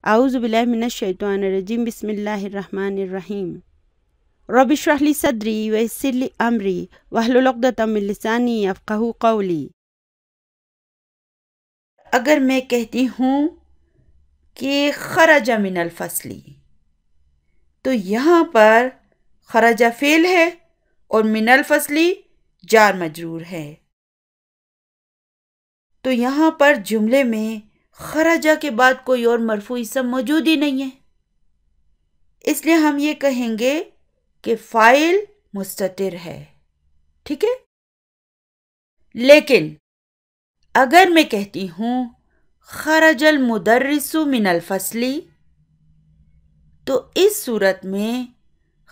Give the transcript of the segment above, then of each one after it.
اعوذ باللہ من الشیطان الرجیم بسم اللہ الرحمن الرحیم رب اشرح لی صدری ویسر لی امری واحلل عقدۃ من لسانی یفقہوا قولی۔ اگر میں کہتی ہوں کہ خرج من الفصل تو یہاں پر خرج فعل ہے اور من الفصل جار مجرور ہے، تو یہاں پر جملے میں خرجہ کے بعد کوئی اور مرفوع اسم موجود ہی نہیں ہے، اس لیے ہم یہ کہیں گے کہ فاعل مستتر ہے، ٹھیک ہے۔ لیکن اگر میں کہتی ہوں خرج المدرس من الفصل تو اس صورت میں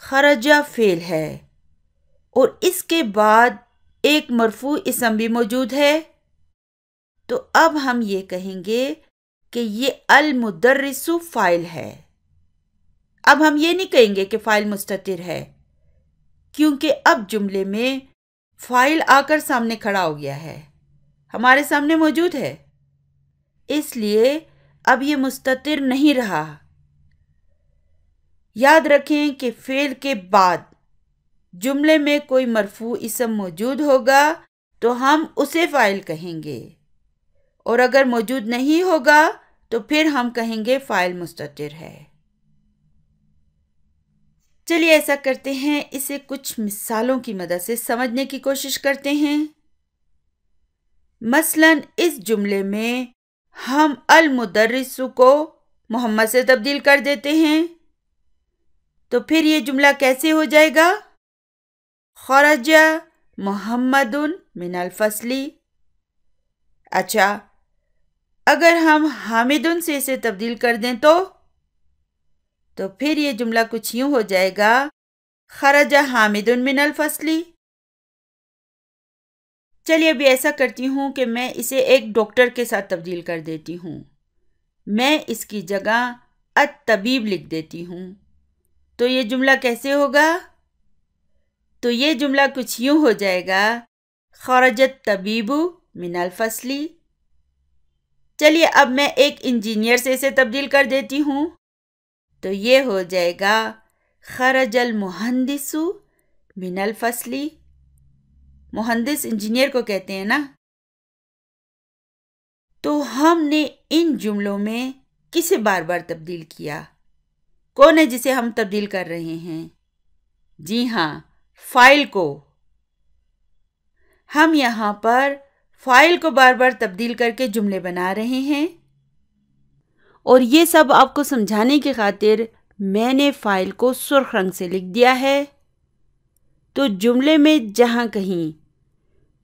خرجہ فعل ہے اور اس کے بعد ایک مرفوع اسم بھی موجود ہے، تو اب ہم یہ کہیں گے کہ یہ المدرس فاعل ہے۔ اب ہم یہ نہیں کہیں گے کہ فاعل مستتر ہے، کیونکہ اب جملے میں فاعل آ کر سامنے کھڑا ہو گیا ہے، ہمارے سامنے موجود ہے، اس لیے اب یہ مستتر نہیں رہا۔ یاد رکھیں کہ فعل کے بعد جملے میں کوئی مرفوع اسم موجود ہوگا تو ہم اسے فاعل کہیں گے، اور اگر موجود نہیں ہوگا تو پھر ہم کہیں گے فاعل مستتر ہے۔ چلیے ایسا کرتے ہیں، اسے کچھ مثالوں کی مدد سے سمجھنے کی کوشش کرتے ہیں۔ مثلا اس جملے میں ہم المدرس کو محمد سے تبدیل کر دیتے ہیں، تو پھر یہ جملہ کیسے ہو جائے گا؟ خرج محمد من الفصل۔ اچھا، اگر ہم حامد سے اسے تبدیل کر دیں تو پھر یہ جملہ کچھ یوں ہو جائے گا، خرج حامد من الفصل۔ چلیے ابھی ایسا کرتی ہوں کہ میں اسے ایک ڈاکٹر کے ساتھ تبدیل کر دیتی ہوں، میں اس کی جگہ الطبیب لکھ دیتی ہوں، تو یہ جملہ کیسے ہوگا؟ تو یہ جملہ کچھ یوں ہو جائے گا، خرج الطبیب من الفصل۔ چلیے اب میں ایک انجینئر سے اسے تبدیل کر دیتی ہوں، تو یہ ہو جائے گا، خرج المہندس من الفصل۔ مہندس انجینئر کو کہتے ہیں نا۔ تو ہم نے ان جملوں میں کسے بار بار تبدیل کیا؟ کون ہے جسے ہم تبدیل کر رہے ہیں؟ جی ہاں، فاعل کو۔ ہم یہاں پر فاعل کو بار بار تبدیل کر کے جملے بنا رہے ہیں، اور یہ سب آپ کو سمجھانے کی خاطر میں نے فاعل کو سرخ رنگ سے لکھ دیا ہے، تو جملے میں جہاں کہیں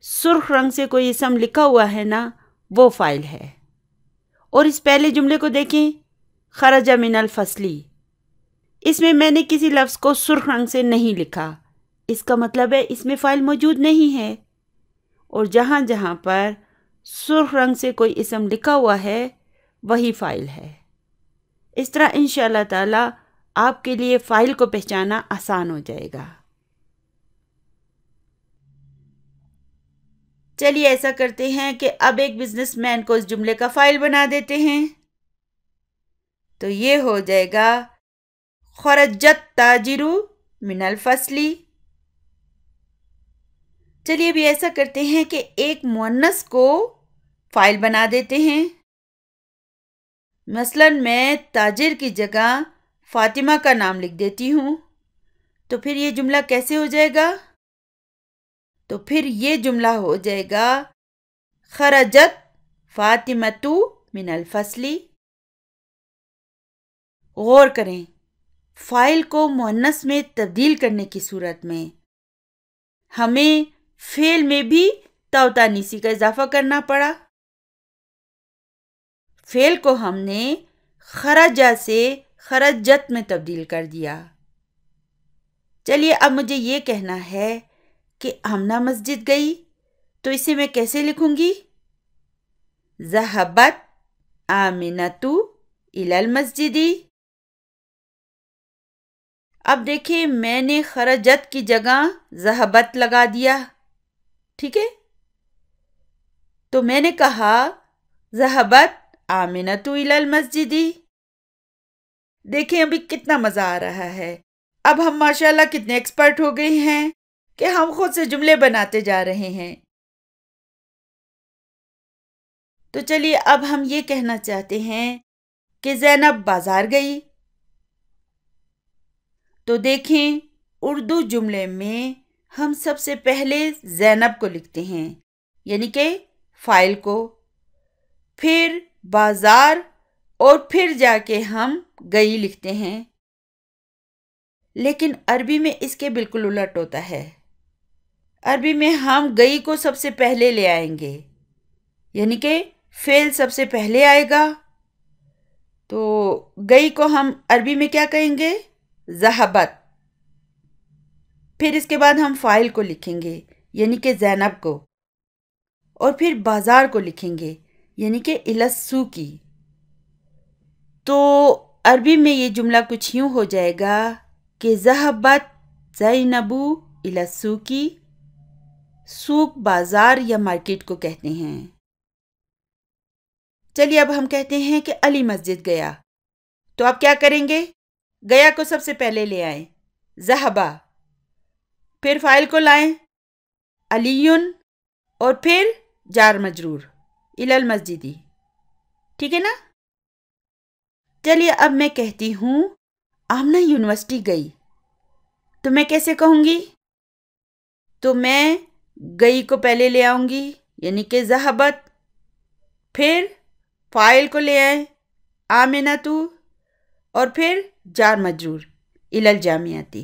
سرخ رنگ سے کوئی اسم لکھا ہوا ہے نا، وہ فاعل ہے۔ اور اس پہلے جملے کو دیکھیں، خرج من الفصل، اس میں نے کسی لفظ کو سرخ رنگ سے نہیں لکھا، اس کا مطلب ہے اس میں فاعل موجود نہیں ہے، اور جہاں جہاں پر سرخ رنگ سے کوئی اسم لکھا ہوا ہے وہی فاعل ہے۔ اس طرح انشاءاللہ تعالی آپ کے لیے فاعل کو پہچانا آسان ہو جائے گا۔ چلیے ایسا کرتے ہیں کہ اب ایک بزنس مین کو اس جملے کا فاعل بنا دیتے ہیں، تو یہ ہو جائے گا، خرج التاجر من الفصل۔ چلیے ابھی ایسا کرتے ہیں کہ ایک مؤنث کو فاعل بنا دیتے ہیں، مثلا میں تاجر کی جگہ فاطمہ کا نام لکھ دیتی ہوں، تو پھر یہ جملہ کیسے ہو جائے گا؟ تو پھر یہ جملہ ہو جائے گا، خرجت فاطمۃ من الفصل۔ غور کریں، فاعل کو مؤنث میں تبدیل کرنے کی صورت میں ہمیں فعل میں بھی تا و تانیثی کا اضافہ کرنا پڑا۔ فعل کو ہم نے خرجہ سے خرجت میں تبدیل کر دیا۔ چلیے اب مجھے یہ کہنا ہے کہ آمنہ مسجد گئی، تو اسے میں کیسے لکھوں گی؟ ذہبت آمنۃ الی المسجد۔ اب دیکھیں میں نے خرجت کی جگہ ذہبت لگا دیا، ٹھیک ہے؟ تو میں نے کہا ذہبت آمنۃ الی المسجد، دیکھیں ابھی کتنا مزہ آ رہا ہے۔ اب ہم ماشاءاللہ کتنے ایکسپرٹ ہو گئے ہیں کہ ہم خود سے جملے بناتے جا رہے ہیں۔ تو چلیے اب ہم یہ کہنا چاہتے ہیں کہ زینب بازار گئی۔ تو دیکھیں اردو جملے میں ہم سب سے پہلے زینب کو لکھتے ہیں، یعنی کہ فاعل کو، پھر بازار، اور پھر جا کے ہم گئی لکھتے ہیں۔ لیکن عربی میں اس کے بالکل الٹ ہوتا ہے۔ عربی میں ہم گئی کو سب سے پہلے لے آئیں گے، یعنی کہ فعل سب سے پہلے آئے گا۔ تو گئی کو ہم عربی میں کیا کہیں گے؟ ذہبت۔ پھر اس کے بعد ہم فاعل کو لکھیں گے، یعنی کہ زینب کو، اور پھر بازار کو لکھیں گے، یعنی کہ الی السوق۔ تو عربی میں یہ جملہ کچھ یوں ہو جائے گا کہ ذہبت زینب الی السوق۔ سوق بازار یا مارکیٹ کو کہتے ہیں۔ چلیے اب ہم کہتے ہیں کہ علی مسجد گیا، تو آپ کیا کریں گے؟ گیا کو سب سے پہلے لے آئیں، ذہبہ، پھر فاعل کو لائیں علیٌ، اور پھر جار مجرور الی المسجد۔ ٹھیک ہے نا؟ چلیے اب میں کہتی ہوں آمنہ یونیورسٹی گئی، تو میں کیسے کہوں گی؟ تو میں گئی کو پہلے لے آؤں گی، یعنی کہ ذہبت، پھر فاعل کو لے آئیں آمنۃ، اور پھر جار مجرور الی الجامعۃ۔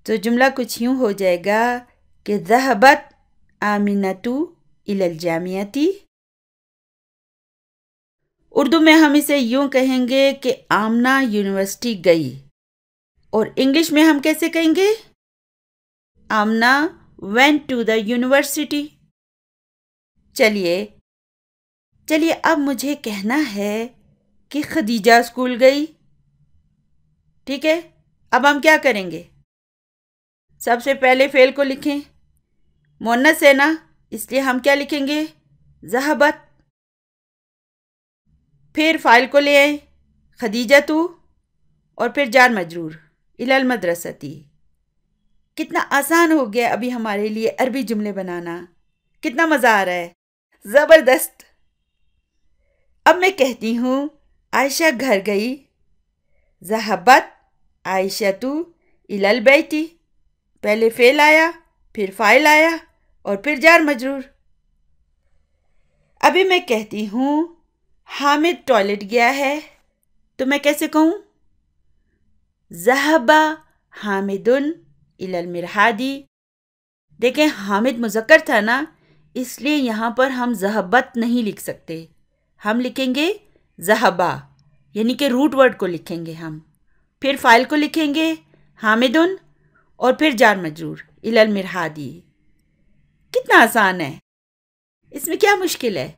تو جملہ کچھ یوں ہو جائے گا کہ ذہبت آمنۃ الی الجامعۃ۔ اردو میں ہم اسے یوں کہیں گے کہ آمنہ یونیورسٹی گئی، اور انگلش میں ہم کیسے کہیں گے؟ Amna went to the university۔ چلیے اب مجھے کہنا ہے کہ خدیجہ اسکول گئی۔ ٹھیک ہے، اب ہم کیا کریں گے؟ سب سے پہلے فعل کو لکھیں، مؤنث ہے نا، اس لیے ہم کیا لکھیں گے؟ ذہبت۔ پھر فاعل کو لے آئیں خدیجہ، اور پھر جار مجرور الی المدرسۃ۔ کتنا آسان ہو گیا ابھی ہمارے لیے عربی جملے بنانا، کتنا مزہ آ رہا ہے، زبردست۔ اب میں کہتی ہوں عائشہ گھر گئی، ذہبت عائشۃ الی البیت۔ پہلے فعل آیا، پھر فاعل آیا، اور پھر جار مجرور۔ ابھی میں کہتی ہوں حامد ٹوائلٹ گیا ہے، تو میں کیسے کہوں؟ ذہب حامد الی المرحاض۔ دیکھیں حامد مذکر تھا نا، اس لیے یہاں پر ہم ذہبت نہیں لکھ سکتے، ہم لکھیں گے ذہبہ، یعنی کہ روٹ ورڈ کو لکھیں گے ہم، پھر فاعل کو لکھیں گے حامد، اور پھر جار مجرور الی المرحاض۔ کتنا آسان ہے، اس میں کیا مشکل ہے؟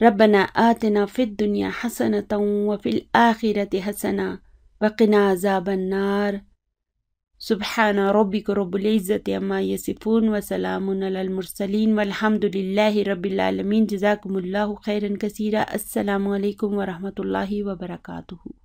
ربنا آتنا فی الدنیا حسنۃ وفی الآخرۃ حسنۃ وقنا عذاب النار۔ سبحان ربک رب العزۃ عما یصفون وسلام علی المرسلین والحمد للہ رب العالمین۔ جزاکم اللہ خیرا کثیرا۔ السلام علیکم ورحمۃ اللہ وبرکاتہ۔